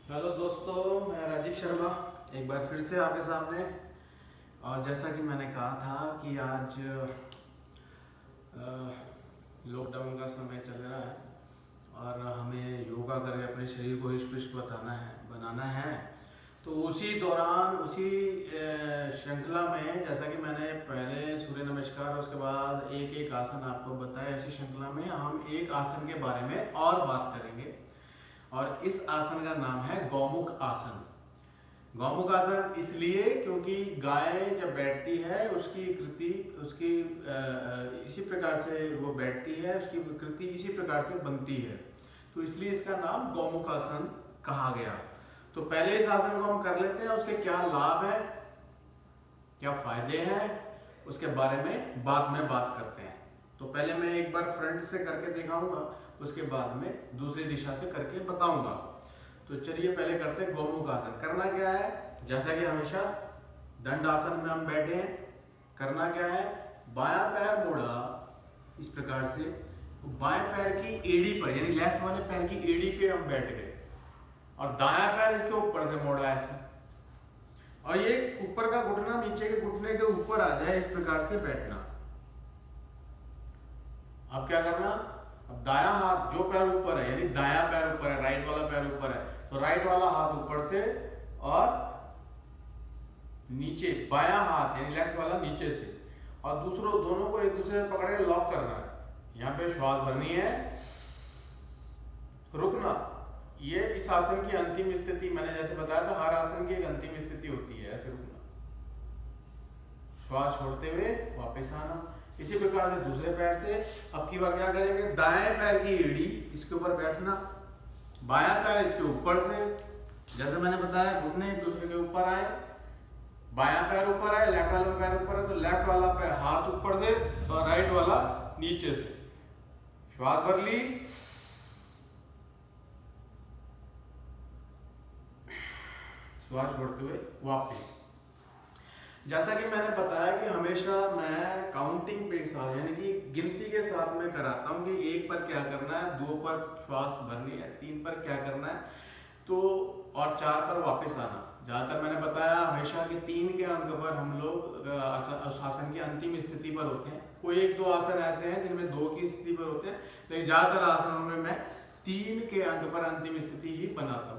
Hello दोस्तों, मैं राजीव शर्मा एक बार फिर से आपके सामने। और जैसा कि मैंने कहा था कि आज लॉकडाउन का समय चल रहा है और हमें योगा करके अपने शरीर को हृष्ट पुष्ट बनाना है। तो उसी दौरान उसी श्रृंखला में, जैसा कि मैंने पहले सूर्य नमस्कार और उसके बाद एक एक आसन आपको बताया, उसी श्रृंखला में हम एक आसन के बारे में और बात करेंगे। और इस आसन का नाम है गौमुख आसन। गौमुख आसन इसलिए क्योंकि गाय जब बैठती है उसकी कृति उसकी इसी प्रकार से वो बैठती है, उसकी कृति इसी प्रकार से बनती है, तो इसलिए इसका नाम गौमुख आसन कहा गया। तो पहले इस आसन को हम कर लेते हैं, उसके क्या लाभ है, क्या फायदे हैं, उसके बारे में बाद में बात करते हैं। तो पहले मैं एक बार फ्रंट से करके दिखाऊंगा, उसके बाद में दूसरी दिशा से करके बताऊंगा। तो चलिए पहले करते हैं गौमुख आसन। करना क्या है, जैसा कि हमेशा दंड आसन में हम बैठे हैं, करना क्या है, बायां पैर मोड़ा इस प्रकार से, बाएं पैर की एड़ी पर यानी लेफ्ट वाले पैर की एड़ी पे हम बैठ गए और दायां पैर इसके ऊपर से मोड़ा ऐसे, और ये ऊपर का घुटना नीचे के घुटने के ऊपर आ जाए, इस प्रकार से बैठना। अब क्या करना, अब दायां हाथ जो पैर ऊपर है यानी दायां पैर ऊपर है, राइट वाला पैर ऊपर है, तो राइट वाला हाथ ऊपर से और नीचे, बायां हाथ यानी लेफ्ट वाला नीचे से, और दोनों को एक दूसरे से पकड़ के लॉक करना है। यहाँ पे श्वास भरनी है, रुकना। ये इस आसन की अंतिम स्थिति, मैंने जैसे बताया था हर आसन की एक अंतिम स्थिति होती है, ऐसे रुकना, श्वास छोड़ते हुए वापस आना। इसी प्रकार से दूसरे पैर से अब की बार क्या करेंगे, दाएं पैर की एड़ी इसके ऊपर बैठना, बायां पैर इसके ऊपर से, जैसे मैंने बताया घुटने एक दूसरे के ऊपर आए, बायां पैर ऊपर है, लेफ्ट वाला पैर ऊपर है, तो लेफ्ट वाला पैर हाथ ऊपर से और राइट वाला नीचे से। श्वास भर ली, श्वास छोड़ते हुए वापस। जैसा कि मैंने बताया कि हमेशा मैं काउंटिंग पे साथ यानी कि गिनती के साथ में कराता हूँ कि 1 पर क्या करना है, 2 पर श्वास भरनी है, 3 पर क्या करना है, तो और 4 पर वापस आना। ज़्यादातर मैंने बताया हमेशा कि 3 के अंक पर हम लोग उस आसन की अंतिम स्थिति पर होते हैं। कोई 1-2 आसन ऐसे हैं जिनमें 2 की स्थिति पर होते हैं, लेकिन ज़्यादातर आसनों में मैं 3 के अंक पर अंतिम स्थिति ही बनाता हूँ।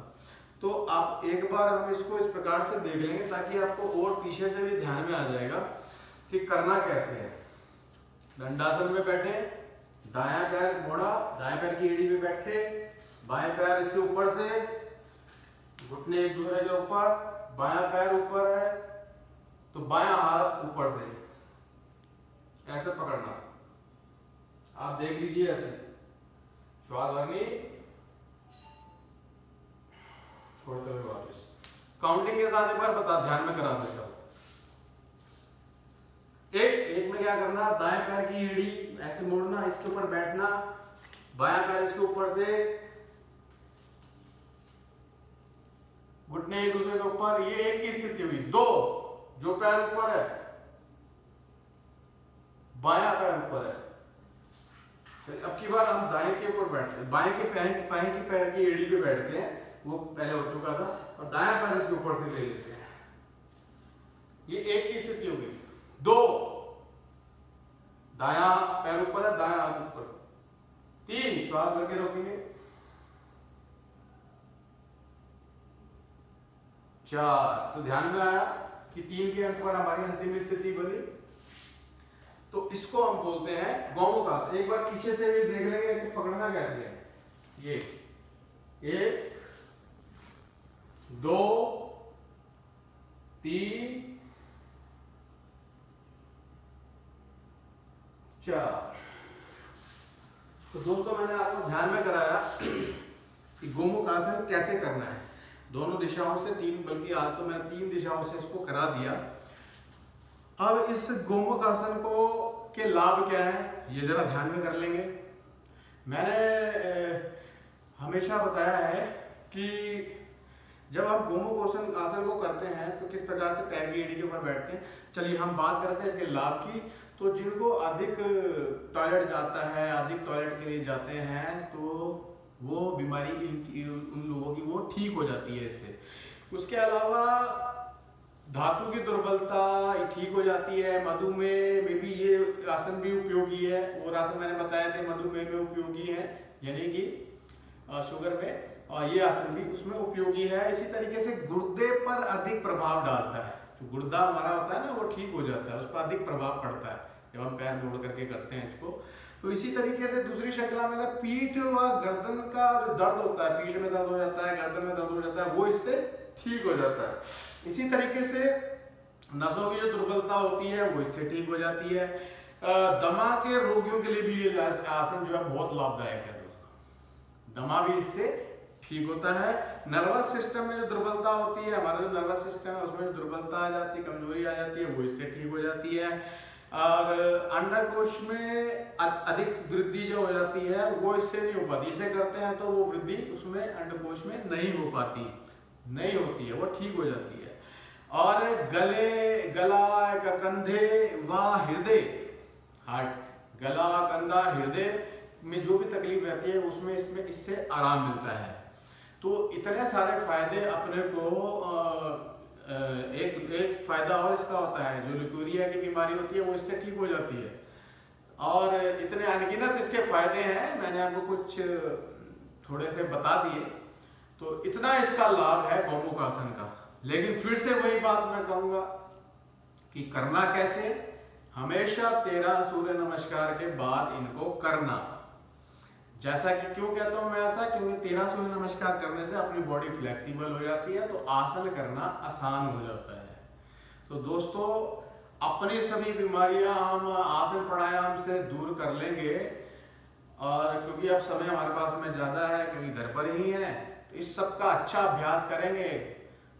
तो आप एक बार हम इसको इस प्रकार से देख लेंगे ताकि आपको और पीछे से भी ध्यान में आ जाएगा कि करना कैसे है। दंडासन में बैठे, दायां पैर मोड़ा, दाएं पैर की एड़ी पे बैठे, बाएं पैर इसके ऊपर से, घुटने एक दूसरे के ऊपर, बायां पैर ऊपर है तो बायां हाथ ऊपर से ऐसे पकड़ना। आप देख लीजिए ऐसे, श्वास भरनी, छोड़ते हुए वापस। काउंटिंग के साथ एक बार बता ध्यान में करा देता हूं। एक में क्या करना, दाएं पैर की एड़ी ऐसे मोड़ना, इसके ऊपर बैठना, बायां पैर इसके ऊपर से, घुटने एक दूसरे के ऊपर, ये एक की स्थिति हुई। 2, जो पैर ऊपर है, बायां पैर ऊपर है। फिर अब की बार हम दाएं के ऊपर बैठते हैं, बाएं के पैर की एड़ी पे बैठते हैं, वो पहले हो चुका था, और दायां पैर इसके ऊपर से ले लेते हैं। ये एक की स्थिति हो गई। 2, दायां पैर ऊपर है, दायां हाथ ऊपर। 3, श्वास भर के रोकेंगे। 4, तो ध्यान में आया कि 3 के अंक पर हमारी अंतिम स्थिति बनी, तो इसको हम बोलते हैं गौमुख आसन। एक बार पीछे से भी देख लेंगे कि पकड़ना कैसे है। ये 1, 2, 3, 4। तो दोस्तों मैंने आपको ध्यान में कराया कि गौमुख आसन कैसे करना है, दोनों दिशाओं से, 3 बल्कि आज तो मैंने 3 दिशाओं से इसको करा दिया। अब इस गौमुख आसन को के लाभ क्या है ये जरा ध्यान में कर लेंगे। मैंने हमेशा बताया है कि जब आप गौमुख आसन को करते हैं तो किस प्रकार से पैर की एड़ी के ऊपर बैठते हैं। चलिए हम बात करते हैं इसके लाभ की। तो जिनको अधिक टॉयलेट जाता है, अधिक टॉयलेट के लिए जाते हैं, तो वो बीमारी उन लोगों की वो ठीक हो जाती है इससे। उसके अलावा धातु की दुर्बलता ठीक हो जाती है। मधुमेह में भी ये आसन भी उपयोगी है, और आसन मैंने बताया थे मधुमेह में उपयोगी है, यानी कि शुगर में, और ये आसन भी उसमें उपयोगी है। इसी तरीके से गुर्दे पर अधिक प्रभाव डालता है, जो गुर्दा हमारा होता है ना वो ठीक हो जाता है, उस पर अधिक प्रभाव पड़ता है जब हम पैर मोड़ करके करते हैं इसको। तो इसी तरीके से दूसरी श्रृंखला में पीठ व गर्दन का जो दर्द होता है, पीठ में दर्द हो जाता है, गर्दन में दर्द हो जाता है, वो इससे ठीक हो जाता है। इसी तरीके से नसों की जो दुर्बलता होती है वो इससे ठीक हो जाती है। दमा के रोगियों के लिए भी ये आसन जो है बहुत लाभदायक है दोस्तों, दमा भी इससे ठीक होता है। नर्वस सिस्टम में जो दुर्बलता होती है, हमारा जो नर्वस सिस्टम है उसमें जो दुर्बलता आ जाती है, कमजोरी आ जाती है, वो इससे ठीक हो जाती है। और अंडकोश में अधिक वृद्धि जो हो जाती है वो इससे नहीं हो पाती, इसे करते हैं तो वो वृद्धि उसमें अंडकोश में नहीं हो पाती, नहीं होती है, वो ठीक हो जाती है। और गला, कंधे व हृदय, हार्ट, गला, कंधा, हृदय में जो भी तकलीफ रहती है उसमें इससे आराम मिलता है। तो इतने सारे फायदे अपने को एक फायदा और इसका होता है, जो ल्यूकेरिया की बीमारी होती है वो इससे ठीक हो जाती है। और इतने अनगिनत इसके फायदे हैं, मैंने आपको कुछ थोड़े से बता दिए। तो इतना इसका लाभ है गौमुख आसन का। लेकिन फिर से वही बात मैं कहूँगा कि करना कैसे, हमेशा 13 सूर्य नमस्कार के बाद इनको करना। जैसा कि क्यों कहता हूं मैं ऐसा, क्योंकि 13 सूर्य नमस्कार करने से अपनी बॉडी फ्लेक्सिबल हो जाती है, तो आसन करना आसान हो जाता है। तो दोस्तों अपनी सभी बीमारियां हम आसन प्राणायाम से दूर कर लेंगे, और क्योंकि अब समय हमारे पास में ज़्यादा है, क्योंकि घर पर ही है, तो इस सब का अच्छा अभ्यास करेंगे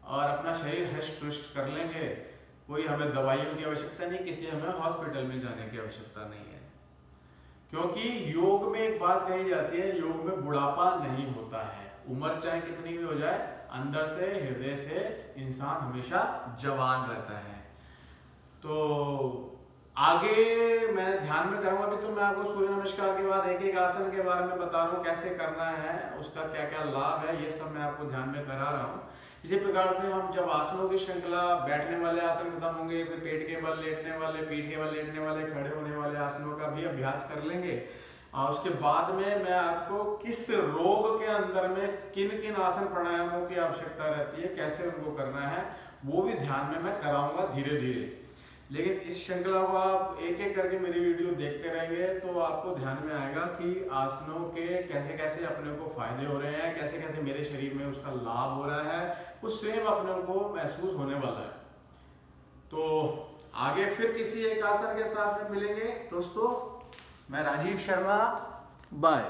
और अपना शरीर हष्ट पुष्ट कर लेंगे। कोई हमें दवाइयों की आवश्यकता नहीं, किसी हमें हॉस्पिटल में जाने की आवश्यकता नहीं है, क्योंकि योग में एक बात कही जाती है, योग में बुढ़ापा नहीं होता है। उम्र चाहे कितनी भी हो जाए, अंदर से, हृदय से इंसान हमेशा जवान रहता है। तो आगे मैं ध्यान में करूंगा। अभी तो मैं आपको सूर्य नमस्कार के बाद एक एक आसन के बारे में बता रहा हूँ, कैसे करना है, उसका क्या क्या लाभ है, ये सब मैं आपको ध्यान में करा रहा हूँ। इसी प्रकार से हम जब आसनों की श्रृंखला, बैठने वाले आसन खत्म होंगे, फिर पेट के बल लेटने वाले, पीठ के बल लेटने वाले, खड़े होने वाले आसनों का भी अभ्यास कर लेंगे। और उसके बाद में मैं आपको किस रोग के अंदर में किन किन आसन प्राणायामों की आवश्यकता रहती है, कैसे उनको करना है, वो भी ध्यान में मैं कराऊंगा धीरे धीरे। लेकिन इस श्रृंखला को आप एक एक करके मेरी वीडियो देखते रहेंगे तो आपको ध्यान में आएगा कि आसनों के कैसे कैसे अपने को फायदे हो रहे हैं, कैसे कैसे मेरे शरीर में उसका लाभ हो रहा है, उस सेम अपने को महसूस होने वाला है। तो आगे फिर किसी एक आसन के साथ में मिलेंगे दोस्तों। मैं राजीव शर्मा, बाय।